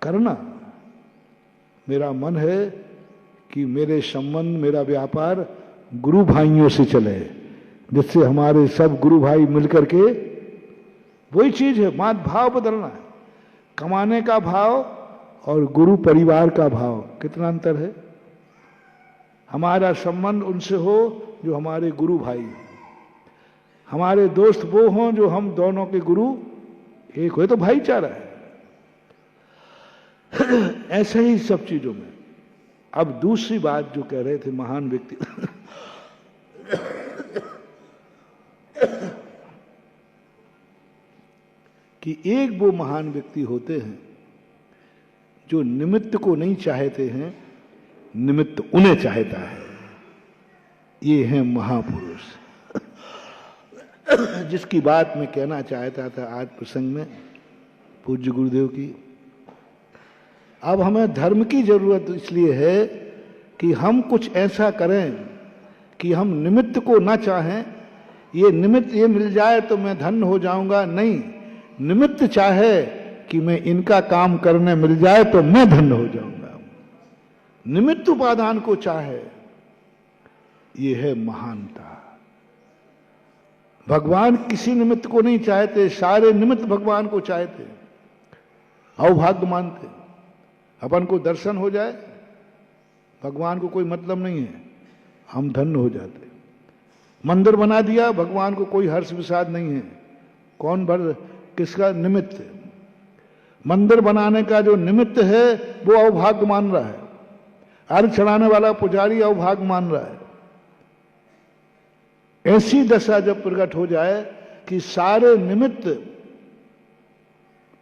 करना। मेरा मन है कि मेरे संबंध, मेरा व्यापार गुरु भाइयों से चले, जिससे हमारे सब गुरु भाई मिलकर के, वही चीज है, मात भाव बदलना है। कमाने का भाव और गुरु परिवार का भाव, कितना अंतर है। हमारा संबंध उनसे हो जो हमारे गुरु भाई, हमारे दोस्त वो हों जो हम दोनों के गुरु एक हो, तो भाईचारा है। ऐसे ही सब चीजों में। अब दूसरी बात जो कह रहे थे महान व्यक्ति कि एक वो महान व्यक्ति होते हैं जो निमित्त को नहीं चाहते हैं, निमित्त उन्हें चाहता है। ये है महापुरुष। जिसकी बात मैं कहना चाहता था आज प्रसंग में, पूज्य गुरुदेव की। अब हमें धर्म की जरूरत इसलिए है कि हम कुछ ऐसा करें कि हम निमित्त को ना चाहें, ये निमित्त ये मिल जाए तो मैं धन्य हो जाऊंगा, नहीं, निमित्त चाहे कि मैं इनका काम करने मिल जाए तो मैं धन्य हो जाऊंगा। निमित्त उपादान को चाहे, ये है महानता। भगवान किसी निमित्त को नहीं चाहते, सारे निमित्त भगवान को चाहते, अवभाग्य मानते। अपन को दर्शन हो जाए, भगवान को कोई मतलब नहीं है, हम धन्य हो जाते। मंदिर बना दिया, भगवान को कोई हर्ष विषाद नहीं है, कौन भर किसका निमित्त। मंदिर बनाने का जो निमित्त है वो अवभाग्य मान रहा है, अर्घ चढ़ाने वाला पुजारी अवभाग्य मान रहा है। ऐसी दशा जब प्रकट हो जाए कि सारे निमित्त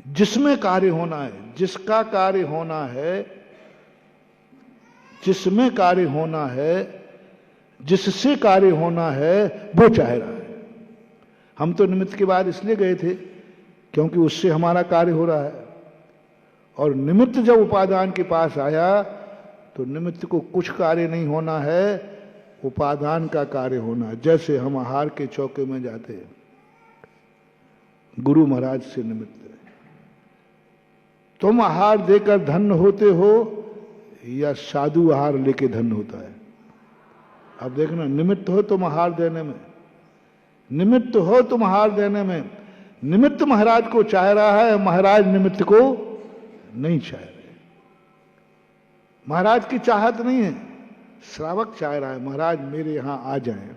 जिसमें कार्य होना है, जिसका कार्य होना है, जिसमें कार्य होना है, जिससे कार्य होना है, वो चाह रहा है। हम तो निमित्त के बाद इसलिए गए थे क्योंकि उससे हमारा कार्य हो रहा है। और निमित्त जब उपादान के पास आया तो निमित्त को कुछ कार्य नहीं होना है, उपादान का कार्य होना। जैसे हम आहार के चौके में जाते हैं, गुरु महाराज से निमित्त है। तुम आहार देकर धन्य होते हो या साधु आहार लेके धन्य होता है। अब देखना, निमित्त हो तुम आहार देने में, निमित्त हो तुम आहार देने में। निमित्त महाराज को चाह रहा है, महाराज निमित्त को नहीं चाह रहे। महाराज की चाहत नहीं है, श्रावक चाह रहा है महाराज मेरे यहां आ जाएं,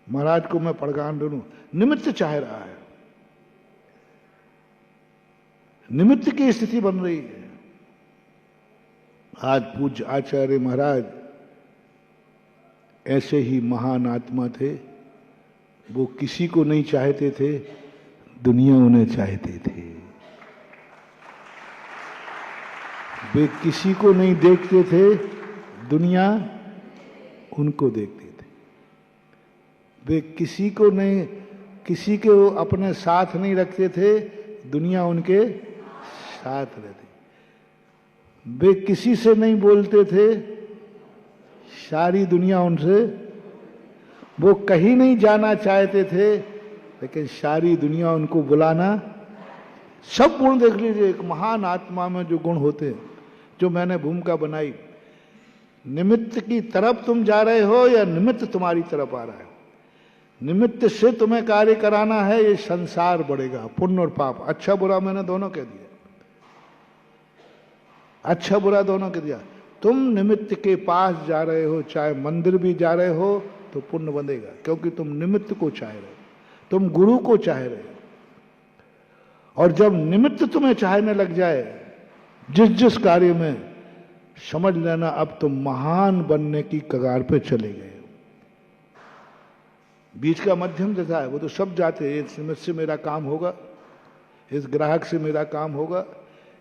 महाराज को मैं प्रगान दूं, निमित्त चाह रहा है। निमित्त की स्थिति बन रही है। आज पूज्य आचार्य महाराज ऐसे ही महान आत्मा थे। वो किसी को नहीं चाहते थे, दुनिया उन्हें चाहते थे। वे किसी को नहीं देखते थे, दुनिया उनको देखती थी। वे किसी को नहीं, किसी के वो अपने साथ नहीं रखते थे, दुनिया उनके साथ रहती। वे किसी से नहीं बोलते थे, सारी दुनिया उनसे। वो कहीं नहीं जाना चाहते थे, लेकिन सारी दुनिया उनको बुलाना। सब गुण देख लीजिए, एक महान आत्मा में जो गुण होते हैं, जो मैंने भूमिका बनाई, निमित्त की तरफ तुम जा रहे हो या निमित्त तुम्हारी तरफ आ रहा है। निमित्त से तुम्हें कार्य कराना है, ये संसार बढ़ेगा, पुण्य और पाप, अच्छा बुरा मैंने दोनों कह दिया, अच्छा बुरा दोनों कह दिया। तुम निमित्त के पास जा रहे हो, चाहे मंदिर भी जा रहे हो तो पुण्य बंधेगा, क्योंकि तुम निमित्त को चाह रहे हो, तुम गुरु को चाह रहे हो। और जब निमित्त तुम्हें चाहने लग जाए जिस जिस कार्य में, समझ लेना अब तुम महान बनने की कगार पे चले गए हो। बीच का मध्यम जैसा है, वो तो सब जाते हैं, इस निमित्त से मेरा काम होगा, इस ग्राहक से मेरा काम होगा,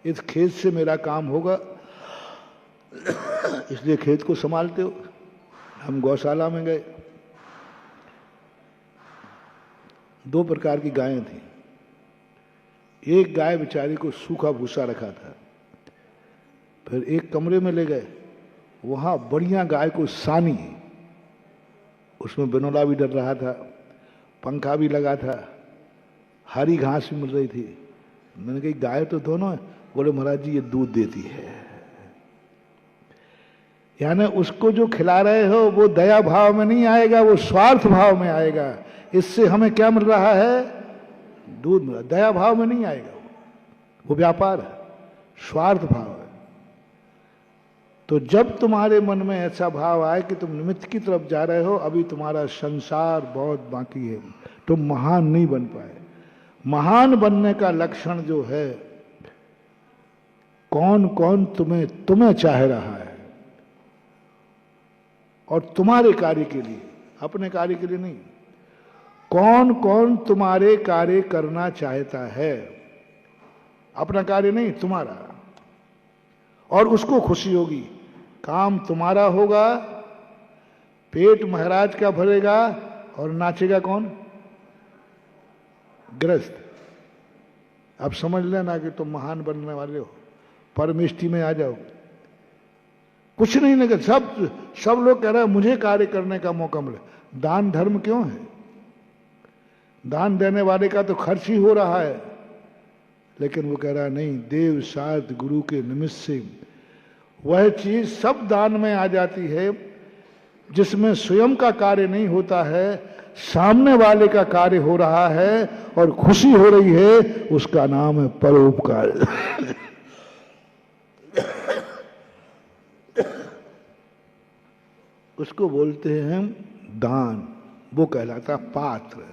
इस खेत से मेरा काम होगा, इसलिए खेत को संभालते हो। हम गौशाला में गए, 2 प्रकार की गायें थी। एक गाय बेचारी को सूखा भूसा रखा था। फिर एक कमरे में ले गए, वहां बढ़िया गाय को सानी, उसमें बिनौला भी डल रहा था, पंखा भी लगा था, हरी घास भी मिल रही थी। मैंने कही गाय तो दोनों है, बोले महाराज जी ये दूध देती है। यानी उसको जो खिला रहे हो वो दया भाव में नहीं आएगा, वो स्वार्थ भाव में आएगा। इससे हमें क्या मिल रहा है? दूध मिल रहा, दया भाव में नहीं आएगा। वो व्यापार है, स्वार्थ भाव है। तो जब तुम्हारे मन में ऐसा भाव आए कि तुम निमित्त की तरफ जा रहे हो, अभी तुम्हारा संसार बहुत बाकी है, तुम महान नहीं बन पाए। महान बनने का लक्षण जो है, कौन कौन तुम्हें चाह रहा है और तुम्हारे कार्य के लिए, अपने कार्य के लिए नहीं। कौन कौन तुम्हारे कार्य करना चाहता है, अपना कार्य नहीं, तुम्हारा, और उसको खुशी होगी। काम तुम्हारा होगा, पेट महाराज का भरेगा, और नाचेगा कौन? गृहस्थ। अब समझ लेना कि तुम महान बनने वाले हो, परमिष्टि में आ जाओ। कुछ नहीं लगे, सब लोग कह रहे हैं मुझे कार्य करने का मौका मिले। दान धर्म क्यों है? दान देने वाले का तो खर्च ही हो रहा है, लेकिन वो कह रहा है नहीं, देव साध गुरु के निमित्त से वह चीज सब दान में आ जाती है जिसमें स्वयं का कार्य नहीं होता है, सामने वाले का कार्य हो रहा है और खुशी हो रही है। उसका नाम है परोपकार। उसको बोलते हैं दान, वो कहलाता पात्र।